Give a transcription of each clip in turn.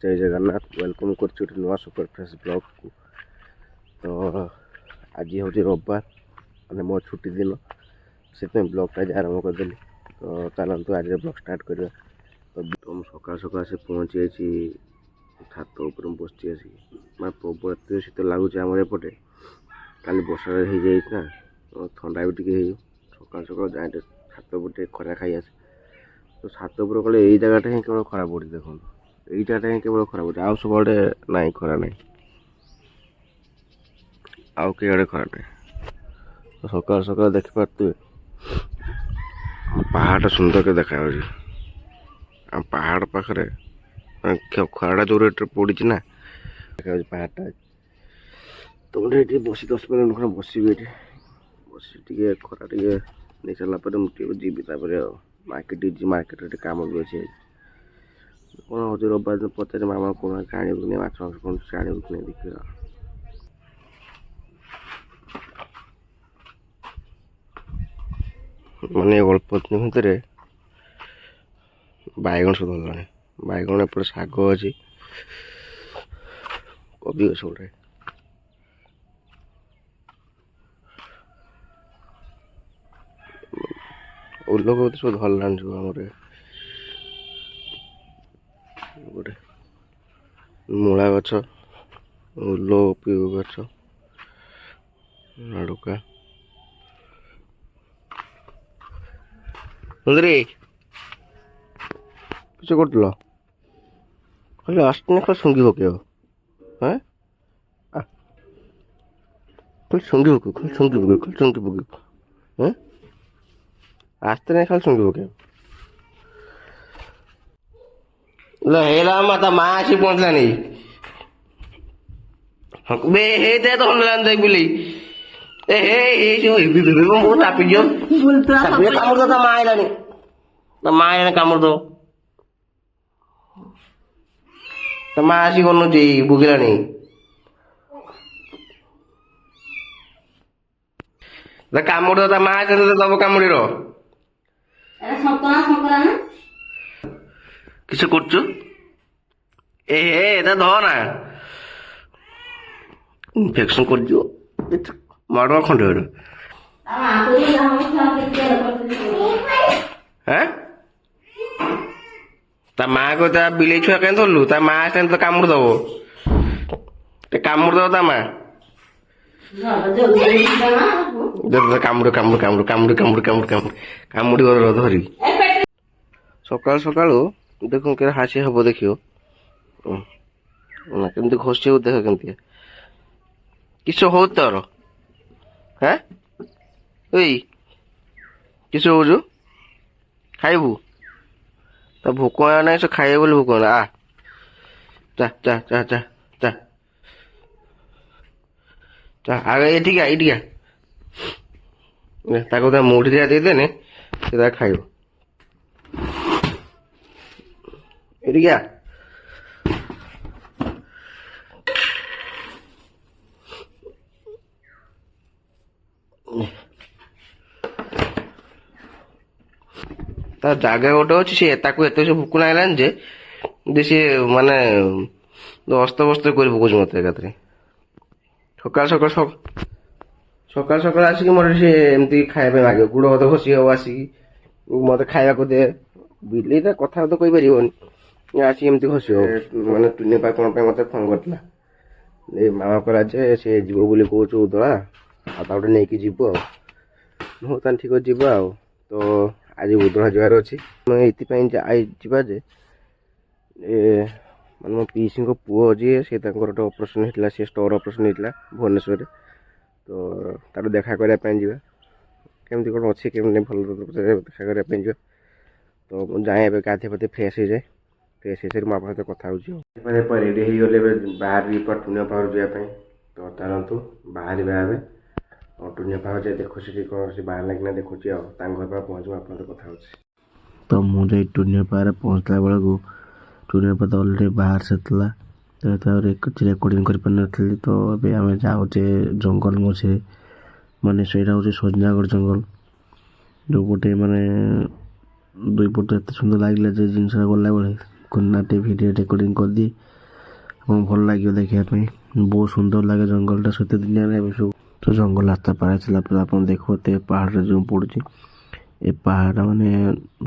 जय जगन्नाथ वेलकम कर नुआ सुपर फ्रेश ब्लॉग को। तो आज हूँ रविवार मैंने मो छुट्टी दिन से ब्लॉगटा आज आरंभ करदेली। तो चलतु आज ब्लॉग स्टार्ट करवा। तो मैं सकाल सकाल से पहुँची जाइए छात उपर बसची आस मैं प्रबल एत शीत लगुच आम एपटे काली बर्षा हो जाइना थंडा भी टे सकाल सकाल जाए छात उपर खरा खाई आसे। तो छात उपर कले यही जगटा ही केवल खरा पड़ी देखो এইটাটা কেবল খরা পড়ছে ଆଉ ସବୁଆଡ଼େ ନାହିଁ ଖରା ନାହିଁ ଆଉ କେଆଡ଼େ ଖରା ନାହିଁ। ସକାଳୁ ସକାଳୁ ଦେଖିପାରୁଥିବେ ପାହାଡ଼ଟା ସୁନ୍ଦରକେ ଦେଖାଯାଉଛି। ଆମ ପାହାଡ଼ ପାଖରେ ଖରାଟା ଯେଉଁ ରେଟ୍ରେ ପଡ଼ିଛି ନା ଦେଖାଯାଉଛି ପାହାଡ଼ଟା। ତ ମୁଁ ଏଠି ବସି 10 ମିନିଟ୍ ଖଣ୍ଡେ ବସିବି ଏଠି ବସି ଟିକେ ଖରା ଟିକେ ନେଇସାରିଲା ପରେ ମୁଁ ଟିକେ ଯିବି ତାପରେ ଆଉ ମାର୍କେଟ ଯିବି। ମାର୍କେଟରେ ଟିକେ କାମ ବି ଅଛି। कौन हूँ रविवार दिन पचारे मामा कौन आणव कि माछ मांस कौन आणव कि देखिए। मैंने अल्प दिन भितर बैगण सब धरला बैगण एपटे शाग अच्छी कभी गछ गोटे उल्लक सब धरला सब आम गोटे मूला गछ उल्ल गछ आड़ुका सुंदरी किस कर खाली आसने खाली शुंगी पकेब हाँ खाली शुंगी पकेब खाली शुंगी पकेब खाली शुंगी पकेब हाँ आस्ते नहीं खाली शुंगी पकेब हेला माँ आसी पहुँचलानी बे हे दे तो हनलान देख बिली ए हे जो बहुत तापी जो तापी कामड़ दो ता माँ आइलानी ता माँ आइलानी कामड़ दो ता माँ आसी कोन जी बुगिलानी ता कामड़ दो ता माँ आइलानी तो दबो कामड़ी रो এরা সংকরা সংকরা না কিছু করছো এ হে এটা ধর না ইনফেকশন করছো মারবা খন্ডে হলো আমার আতরি আমার সাথে কেয়ার করতে হ্যাঁ তা মা কো তা বিলেই ছুয়া কেন ধরলু তা মা আসেন তো কামড় দেবো কামড় দেবো তা মা কামড় কামড় কামড় কামড় কামড় কামড় কামড় কামড়ি ধরি সকাল সকাল দেখুন কে হাসি হব দেখিও না কেমতি ঘষি দেখ কেমতি কিস হଉ ତୋର হ্যাঁ ওই কিস হଉଛୁ ଖାଇବୁ ତା ଭୋକ ନାହିଁ ସେ ଖାଇବେ ବୋଲି ଭୋକ ନା ଆ ଯା ଯା ଯା ଯା ଯା ଯା ଆଗ ଏଠିକା ଏଇଠିକା ତାକୁ ତା ମୁଢି ଦିଆ ଦେଇଦେନେ ସେ ତା ଖାଇବ ଏଠିକା ता जागा गोटे अच्छी सी ताकू एत सब भूक लागलानी जे सी माने अस्त बस्त कर पकाउछ मत एकाथरे सकाल सकाल सकाल सकाल आसिक मोर सी एमती खाଇବା मागे गुड़ भात घोषी हब आसिक मत खाया को दे बिलेटा कथा तो कहि परिबोनी आसिक एमती घोषी हो माने टुने पा कोन पे मते फोन करतला ए मामा करा जे से जीवो बोली कहूछ उदळा आ ताउटे नेकी जीवो हो तान ठीक जीवो आ तो आज उदड़ा जबार अच्छी मैं ये जावा जे मान मो पीसी पुओ जी से गोटे ऑपरेशन होता सी स्टोर ऑपरेशन होता भुवनेश्वर तो तार देखा करने केमती कौन अच्छी केमती भल देखा करने तो मुझे जाए गाधे पाधे फ्रेश हो जाए फ्रेश हो सारी आप कथा रेडी होगले बाहर टुनिया पावर जावाई तो चलतु बाहर और टुनिया पावर जाए देखो सी कौन से बाहर लगे देखुची घर पास पहुँचू आप कथा तो मुझे टुनिया पावर पहुँचला बेलू टुनिया पावर अलरेडी बाहर से तो रेकर्डिंग कर तो अभी आम जाऊे जंगल मझे माने से सजनागढ़ जंगल जो गोटे माने दुई पट एत सुंदर लगे जिनसा गला बेले कोना भिडियो रेकर्डिंग कर दी ଆପଣଙ୍କୁ ଭଲ ଲାଗିବ ଦେଖିବା ପାଇଁ। ବହୁତ ସୁନ୍ଦର ଲାଗେ ଜଙ୍ଗଲଟା ଶୀତ ଦିନିଆରେ। ଏବେ ସବୁ ତ ଜଙ୍ଗଲ ରାସ୍ତା ପାର ଆସିଲା ପରେ ଆପଣ ଦେଖୁଥିବେ ପାହାଡ଼ରେ ଯେଉଁ ପଡ଼ୁଛି, ଏ ପାହାଡ଼ ମାନେ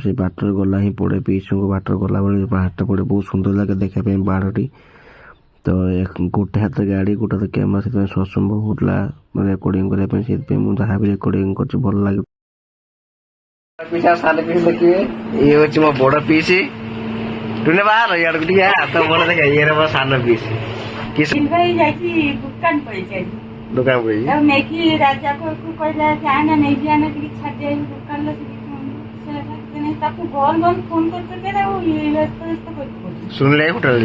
ସେ ବାଟରେ ଗଲା ହିଁ ପଡ଼େ, ପିଛୁକୁ ବାଟରେ ଗଲାବେଳେ ଏ ପାହାଡ଼ଟା ପଡ଼େ। ବହୁତ ସୁନ୍ଦର ଲାଗେ ଦେଖିବା ପାଇଁ ପାହାଡ଼ଟି। ତ ଗୋଟେ ହାତରେ ଗାଡ଼ି, ଗୋଟେ ହାତରେ କ୍ୟାମେରା, ସେଥିପାଇଁ ଅସମ୍ଭବ ହେଉଥିଲା ମାନେ ରେକର୍ଡ଼ିଂ କରିବା ପାଇଁ। ସେଥିପାଇଁ ମୁଁ ଯାହା ବି ରେକର୍ଡ଼ିଂ କରିଛି ଭଲ ଲାଗେ। ପିସ୍ ଆଉ ସାନ ପିସ୍ ଦେଖିବେ, ଇଏ ହେଉଛି ମୋ ବଡ଼ ପିସ୍। ତୁନେ ବାହାର ଇଆଡ଼କୁ ଟିକେ ହାତ ବଡ଼ ଦେଖେ, ଇଏରେ ମୋ ସାନ ପିସ୍। ଭାଇ ଯାଇଛି ଦୋକାନ ପଳେଇଛି ଆଜି। ଦୋକାନ ପଳେଇଛି ଆଉ ନେଇକି ରାଜାକୁ କହିଲା ଯାଆନା ନେଇକି ଆନା ଟିକେ ଛାଡ଼ି ଆଇବି ଦୋକାନରେ। ତାକୁ ଭଲ ଭଲ ଫୋନ କରିଥିଲେ ଆଉ ବ୍ୟସ୍ତ କରିଛି। ଶୁଣିଲେ ହୋଟେଲ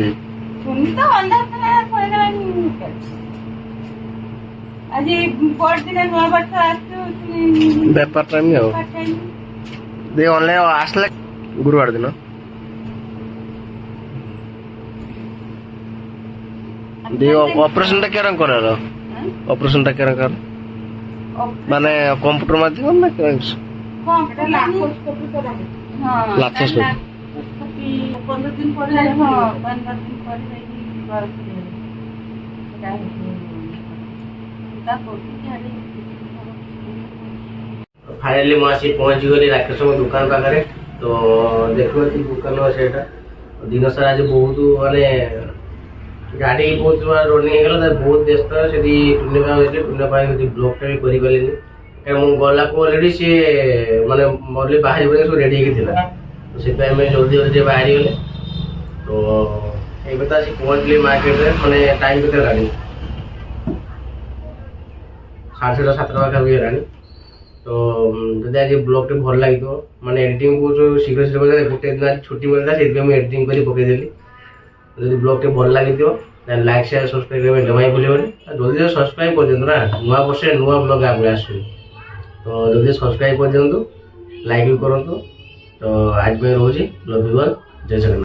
ଶୁଣି ତ ଅନ୍ଧାର ଥିଲା ପଳେଇଗଲାଣି। ଆଜି ପରଦିନ ନୂଆ ବର୍ଷ ଆସୁଛୁ, ବେପାର ଟାଇମ୍ ଆଉ ଦେଇ ଅନଲାଇନ୍ ଆସିଲା ଗୁରୁବାର ଦିନ। ଅପରେସନଟା କେରମ କରାର? ଅପରେସନଟା କେରମ କର ମାନେ କମ୍ପ୍ୟୁଟର ମାଧ୍ୟମ ନା ଲାପ୍ରୋସ୍କୋପି 15 ଦିନ ପରେ 15 ଦିନ ପରେ फाइनाली ମୁଁ ଆସି ପହଞ୍ଚିଗଲି ରାକେଶଙ୍କ ଦୋକାନ ପାଖରେ। ତ ଦେଖୁଛି ଦୋକାନ ସେଇଟା ଦିନ ସାରା ଆଜି ବହୁତ ମାନେ ଗାଡ଼ି ବହୁତ ରନିଂ ହେଇଗଲା, ବହୁତ ବ୍ୟସ୍ତ। ସେଠି ଟୁନେ ପାଇଁ ହେଇଥିଲେ, ଟୁନେ ପାଇଁ ବ୍ଲଗ୍ଟା ବି କରିପାରିଲିନି କାରଣ ମୁଁ ଗଲାକୁ ଅଲରେଡ଼ି ସିଏ ମାନେ ମଲି ବାହାରି ପଡ଼ିକି ସବୁ ରେଡ଼ି ହେଇକି ଥିଲା। ତ ସେଥିପାଇଁ ଆମେ ଜଲ୍ଦି ଜଲ୍ଦି ଟିକେ ବାହାରିଗଲେ। ତ ଏବେ ତ ଆସି ପହଞ୍ଚିଲି ମାର୍କେଟରେ, ମାନେ ଟାଇମ୍ କେତେ ହେଲାଣି 6:30 7ଟା ପାଖାପାଖି ହେଲାଣି। ତ ଯଦି ଆଜି ବ୍ଲଗ୍ଟି ଭଲ ଲାଗିଥିବ, ମାନେ ଏଡ଼ିଟିଂ କରୁଛୁ ଶୀଘ୍ର ଶୀଘ୍ର ଗୋଟେ ଦିନ ଆଜି ଛୁଟି ମିଳିଲା, ସେଥିପାଇଁ ମୁଁ ଏଡ଼ିଟିଂ କରି ପକେଇଦେଲି। ଯଦି ବ୍ଲଗ୍ଟି ଭଲ ଲାଗିଥିବ ତାହେଲେ ଲାଇକ୍ ସେୟାର ସବସ୍କ୍ରାଇବ୍ କରିବା ଜମା ହିଁ ଭୁଲିବନି। ଜଲ୍ଦି ଜଲ୍ଦି ସବସ୍କ୍ରାଇବ୍ କରିଦିଅନ୍ତୁ ନା, ନୂଆ ବର୍ଷରେ ନୂଆ ବ୍ଲଗ୍ ଆଗକୁ ଆସୁଛି। ତ ଜଲ୍ଦି ସବସ୍କ୍ରାଇବ୍ କରିଦିଅନ୍ତୁ, ଲାଇକ୍ ବି କରନ୍ତୁ। ତ ଆଜି ପାଇଁ ରହୁଛି, ଲଭ୍ ୟୁ ଅଲ୍, ଜୟ ଜଗନ୍ନାଥ।